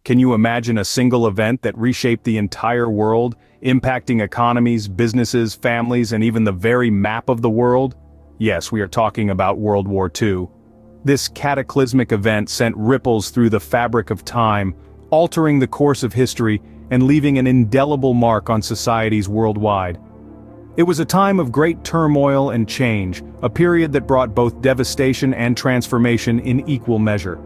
Can you imagine a single event that reshaped the entire world, impacting economies, businesses, families, and even the very map of the world? Yes, we are talking about World War II. This cataclysmic event sent ripples through the fabric of time, altering the course of history and leaving an indelible mark on societies worldwide. It was a time of great turmoil and change, a period that brought both devastation and transformation in equal measure.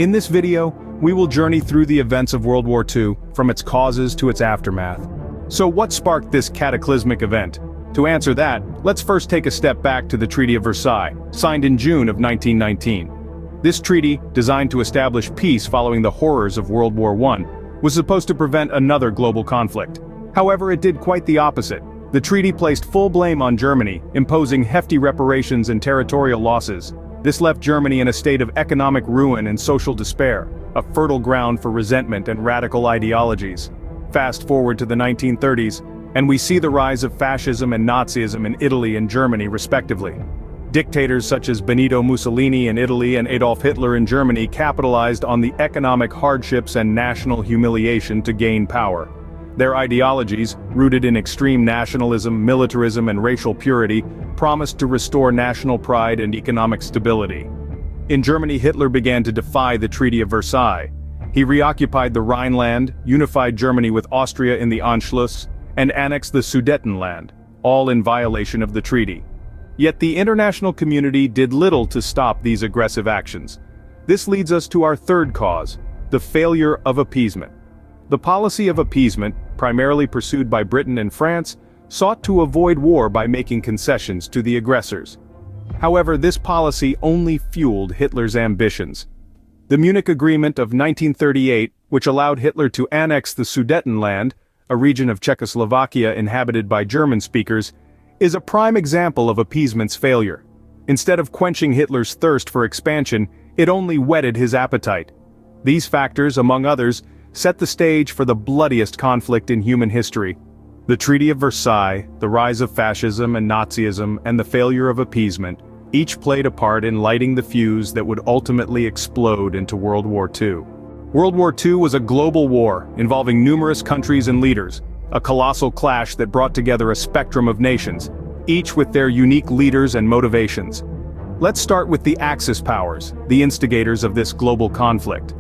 In this video, we will journey through the events of World War II, from its causes to its aftermath. So what sparked this cataclysmic event? To answer that, let's first take a step back to the Treaty of Versailles, signed in June of 1919. This treaty, designed to establish peace following the horrors of World War I, was supposed to prevent another global conflict. However, it did quite the opposite. The treaty placed full blame on Germany, imposing hefty reparations and territorial losses. This left Germany in a state of economic ruin and social despair, a fertile ground for resentment and radical ideologies. Fast forward to the 1930s, and we see the rise of fascism and Nazism in Italy and Germany respectively. Dictators such as Benito Mussolini in Italy and Adolf Hitler in Germany capitalized on the economic hardships and national humiliation to gain power. Their ideologies, rooted in extreme nationalism, militarism, and racial purity, promised to restore national pride and economic stability. In Germany, Hitler began to defy the Treaty of Versailles. He reoccupied the Rhineland, unified Germany with Austria in the Anschluss, and annexed the Sudetenland, all in violation of the treaty. Yet the international community did little to stop these aggressive actions. This leads us to our third cause, the failure of appeasement. The policy of appeasement, primarily pursued by Britain and France, sought to avoid war by making concessions to the aggressors. However, this policy only fueled Hitler's ambitions. The Munich Agreement of 1938, which allowed Hitler to annex the Sudetenland, a region of Czechoslovakia inhabited by German speakers, is a prime example of appeasement's failure. Instead of quenching Hitler's thirst for expansion, it only whetted his appetite. These factors, among others, set the stage for the bloodiest conflict in human history. The Treaty of Versailles, the rise of fascism and Nazism, and the failure of appeasement, each played a part in lighting the fuse that would ultimately explode into World War II. World War II was a global war, involving numerous countries and leaders, a colossal clash that brought together a spectrum of nations, each with their unique leaders and motivations. Let's start with the Axis powers, the instigators of this global conflict.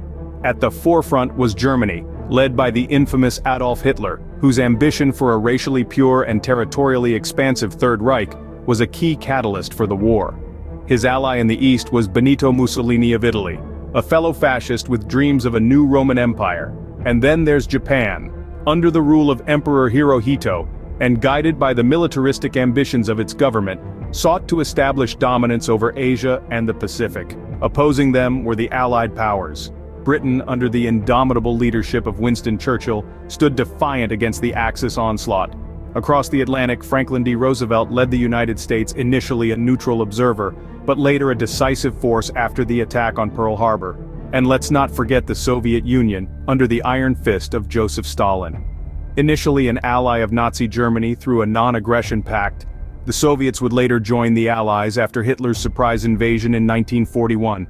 At the forefront was Germany, led by the infamous Adolf Hitler, whose ambition for a racially pure and territorially expansive Third Reich was a key catalyst for the war. His ally in the east was Benito Mussolini of Italy, a fellow fascist with dreams of a new Roman Empire. And then there's Japan, under the rule of Emperor Hirohito, and guided by the militaristic ambitions of its government, sought to establish dominance over Asia and the Pacific. Opposing them were the Allied powers. Britain, under the indomitable leadership of Winston Churchill, stood defiant against the Axis onslaught. Across the Atlantic, Franklin D. Roosevelt led the United States, initially a neutral observer, but later a decisive force after the attack on Pearl Harbor. And let's not forget the Soviet Union, under the iron fist of Joseph Stalin. Initially an ally of Nazi Germany through a non-aggression pact, the Soviets would later join the Allies after Hitler's surprise invasion in 1941.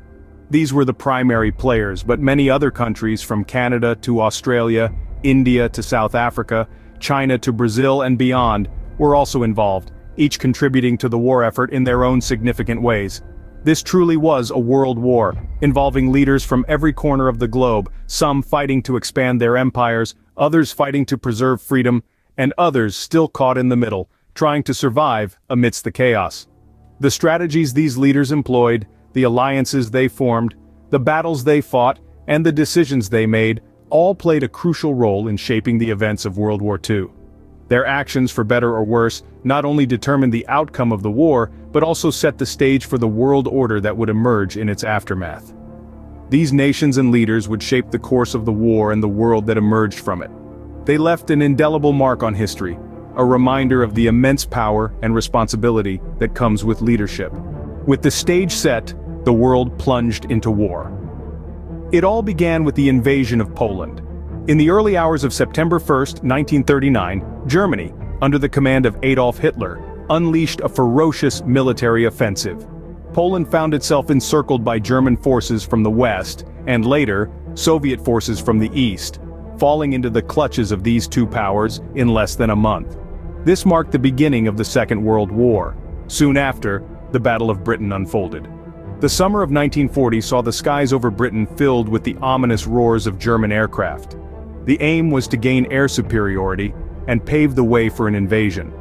These were the primary players, but many other countries from Canada to Australia, India to South Africa, China to Brazil and beyond, were also involved, each contributing to the war effort in their own significant ways. This truly was a world war, involving leaders from every corner of the globe, some fighting to expand their empires, others fighting to preserve freedom, and others still caught in the middle, trying to survive amidst the chaos. The strategies these leaders employed, the alliances they formed, the battles they fought, and the decisions they made, all played a crucial role in shaping the events of World War II. Their actions, for better or worse, not only determined the outcome of the war, but also set the stage for the world order that would emerge in its aftermath. These nations and leaders would shape the course of the war and the world that emerged from it. They left an indelible mark on history, a reminder of the immense power and responsibility that comes with leadership. With the stage set, the world plunged into war. It all began with the invasion of Poland. In the early hours of September 1, 1939, Germany, under the command of Adolf Hitler, unleashed a ferocious military offensive. Poland found itself encircled by German forces from the west, and later, Soviet forces from the east, falling into the clutches of these two powers in less than a month. This marked the beginning of the Second World War. Soon after, the Battle of Britain unfolded. The summer of 1940 saw the skies over Britain filled with the ominous roars of German aircraft. The aim was to gain air superiority and pave the way for an invasion.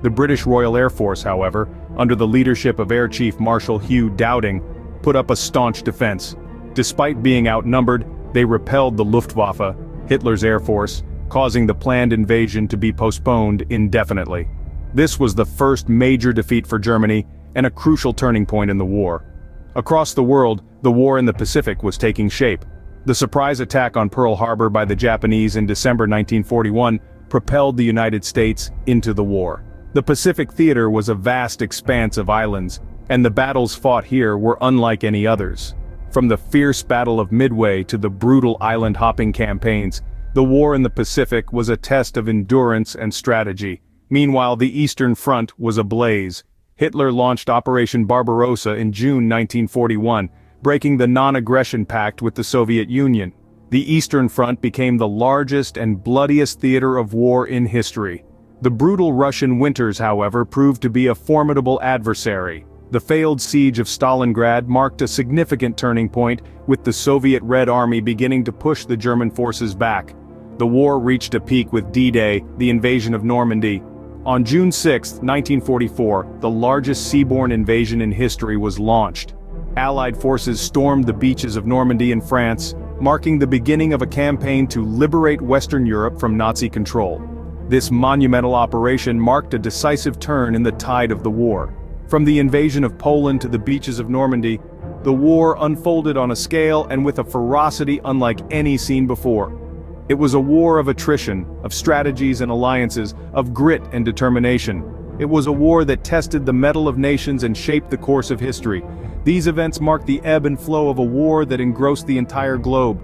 The British Royal Air Force, however, under the leadership of Air Chief Marshal Hugh Dowding, put up a staunch defense. Despite being outnumbered, they repelled the Luftwaffe, Hitler's air force, causing the planned invasion to be postponed indefinitely. This was the first major defeat for Germany and a crucial turning point in the war. Across the world, the war in the Pacific was taking shape. The surprise attack on Pearl Harbor by the Japanese in December 1941 propelled the United States into the war. The Pacific theater was a vast expanse of islands, and the battles fought here were unlike any others. From the fierce Battle of Midway to the brutal island-hopping campaigns, the war in the Pacific was a test of endurance and strategy. Meanwhile, the Eastern Front was ablaze. Hitler launched Operation Barbarossa in June 1941, breaking the non-aggression pact with the Soviet Union. The Eastern Front became the largest and bloodiest theater of war in history. The brutal Russian winters, however, proved to be a formidable adversary. The failed siege of Stalingrad marked a significant turning point, with the Soviet Red Army beginning to push the German forces back. The war reached a peak with D-Day, the invasion of Normandy. On June 6, 1944, the largest seaborne invasion in history was launched. Allied forces stormed the beaches of Normandy in France, marking the beginning of a campaign to liberate Western Europe from Nazi control. This monumental operation marked a decisive turn in the tide of the war. From the invasion of Poland to the beaches of Normandy, the war unfolded on a scale and with a ferocity unlike any seen before. It was a war of attrition, of strategies and alliances, of grit and determination. It was a war that tested the mettle of nations and shaped the course of history. These events marked the ebb and flow of a war that engrossed the entire globe.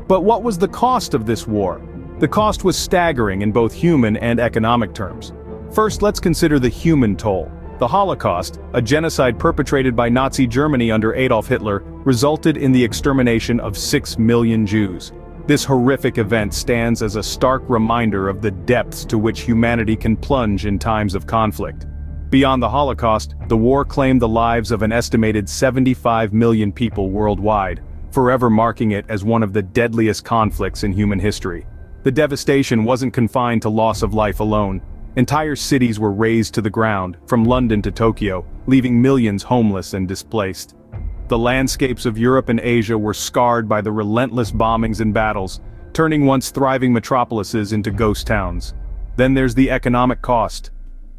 But what was the cost of this war? The cost was staggering in both human and economic terms. First, let's consider the human toll. The Holocaust, a genocide perpetrated by Nazi Germany under Adolf Hitler, resulted in the extermination of 6 million Jews. This horrific event stands as a stark reminder of the depths to which humanity can plunge in times of conflict. Beyond the Holocaust, the war claimed the lives of an estimated 75 million people worldwide, forever marking it as one of the deadliest conflicts in human history. The devastation wasn't confined to loss of life alone. Entire cities were razed to the ground, from London to Tokyo, leaving millions homeless and displaced. The landscapes of Europe and Asia were scarred by the relentless bombings and battles, turning once thriving metropolises into ghost towns. Then there's the economic cost.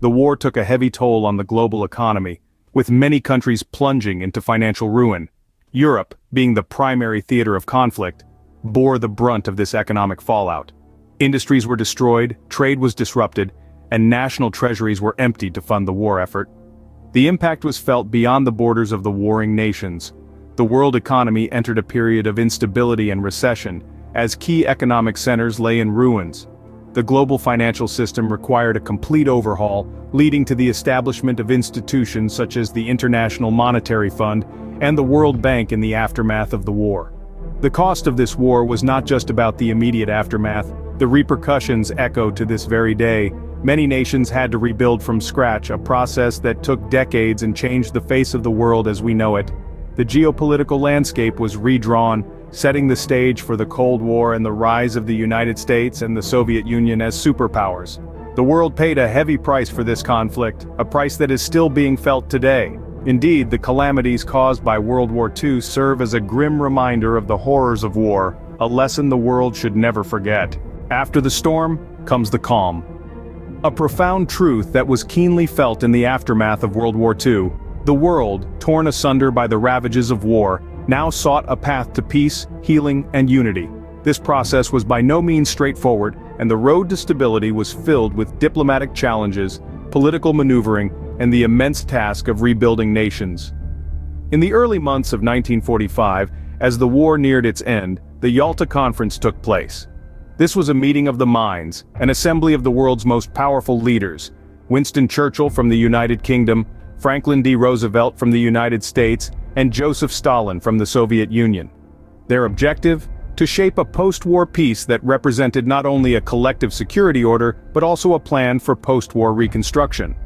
The war took a heavy toll on the global economy, with many countries plunging into financial ruin. Europe, being the primary theater of conflict, bore the brunt of this economic fallout. Industries were destroyed, trade was disrupted, and national treasuries were emptied to fund the war effort. The impact was felt beyond the borders of the warring nations. The world economy entered a period of instability and recession, as key economic centers lay in ruins. The global financial system required a complete overhaul, leading to the establishment of institutions such as the International Monetary Fund and the World Bank in the aftermath of the war. The cost of this war was not just about the immediate aftermath. The repercussions echoed to this very day. Many nations had to rebuild from scratch, a process that took decades and changed the face of the world as we know it. The geopolitical landscape was redrawn, setting the stage for the Cold War and the rise of the United States and the Soviet Union as superpowers. The world paid a heavy price for this conflict, a price that is still being felt today. Indeed, the calamities caused by World War II serve as a grim reminder of the horrors of war, a lesson the world should never forget. After the storm comes the calm. A profound truth that was keenly felt in the aftermath of World War II. The world, torn asunder by the ravages of war, now sought a path to peace, healing, and unity. This process was by no means straightforward, and the road to stability was filled with diplomatic challenges, political maneuvering, and the immense task of rebuilding nations. In the early months of 1945, as the war neared its end, the Yalta Conference took place. This was a meeting of the minds, an assembly of the world's most powerful leaders. Winston Churchill from the United Kingdom, Franklin D. Roosevelt from the United States, and Joseph Stalin from the Soviet Union. Their objective? to shape a post-war peace that represented not only a collective security order but also a plan for post-war reconstruction.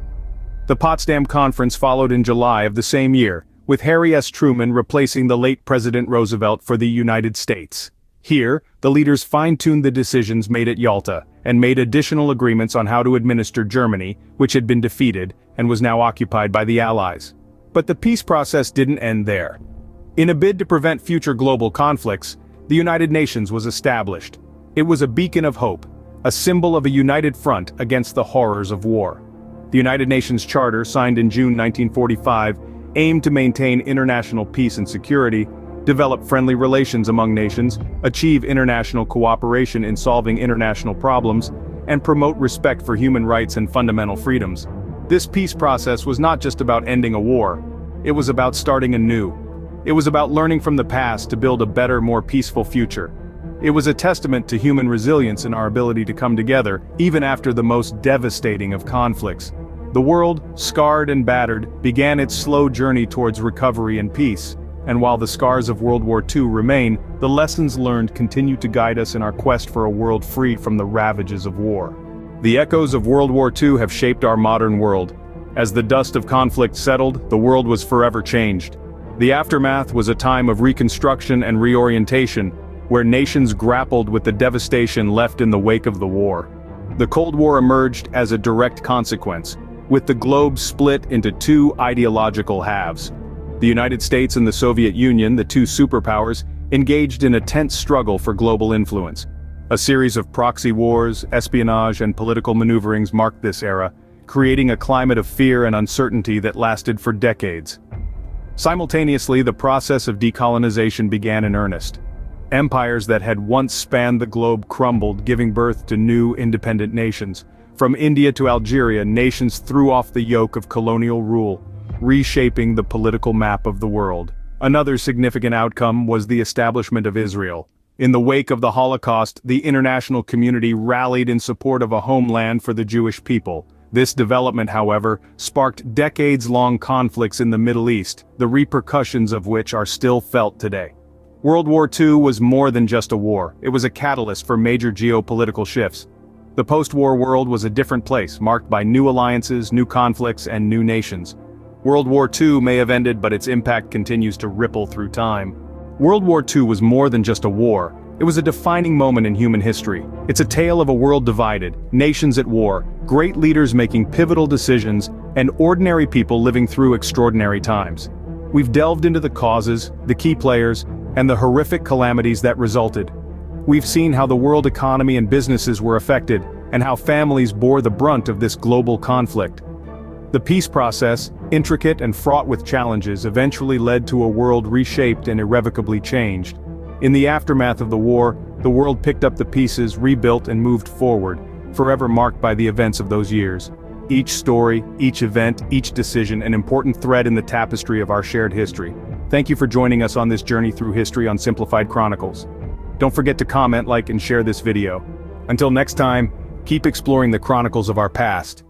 The Potsdam Conference followed in July of the same year, with Harry S. Truman replacing the late President Roosevelt for the United States. Here, the leaders fine-tuned the decisions made at Yalta, and made additional agreements on how to administer Germany, which had been defeated, and was now occupied by the Allies. But the peace process didn't end there. In a bid to prevent future global conflicts, the United Nations was established. It was a beacon of hope, a symbol of a united front against the horrors of war. The United Nations Charter, signed in June 1945, aimed to maintain international peace and security, develop friendly relations among nations, achieve international cooperation in solving international problems, and promote respect for human rights and fundamental freedoms. This peace process was not just about ending a war. It was about starting anew. It was about learning from the past to build a better, more peaceful future. It was a testament to human resilience in our ability to come together, even after the most devastating of conflicts. The world, scarred and battered, began its slow journey towards recovery and peace. And while the scars of World War II remain, the lessons learned continue to guide us in our quest for a world free from the ravages of war. The echoes of World War II have shaped our modern world. As the dust of conflict settled, the world was forever changed. The aftermath was a time of reconstruction and reorientation, where nations grappled with the devastation left in the wake of the war. The Cold War emerged as a direct consequence, with the globe split into two ideological halves. The United States and the Soviet Union, the two superpowers, engaged in a tense struggle for global influence. A series of proxy wars, espionage, and political maneuverings marked this era, creating a climate of fear and uncertainty that lasted for decades. Simultaneously, the process of decolonization began in earnest. Empires that had once spanned the globe crumbled, giving birth to new, independent nations. From India to Algeria, nations threw off the yoke of colonial rule, reshaping the political map of the world. Another significant outcome was the establishment of Israel. In the wake of the Holocaust, the international community rallied in support of a homeland for the Jewish people. This development, however, sparked decades-long conflicts in the Middle East, the repercussions of which are still felt today. World War II was more than just a war. It was a catalyst for major geopolitical shifts. The post-war world was a different place, marked by new alliances, new conflicts, and new nations. World War II may have ended, but its impact continues to ripple through time. World War II was more than just a war. It was a defining moment in human history. It's a tale of a world divided, nations at war, great leaders making pivotal decisions, and ordinary people living through extraordinary times. We've delved into the causes, the key players, and the horrific calamities that resulted. We've seen how the world economy and businesses were affected, and how families bore the brunt of this global conflict. The peace process, intricate and fraught with challenges, eventually led to a world reshaped and irrevocably changed. In the aftermath of the war, the world picked up the pieces, rebuilt, and moved forward, forever marked by the events of those years. Each story, each event, each decision, an important thread in the tapestry of our shared history. Thank you for joining us on this journey through history on Simplified Chronicles. Don't forget to comment, like, and share this video. Until next time, keep exploring the chronicles of our past.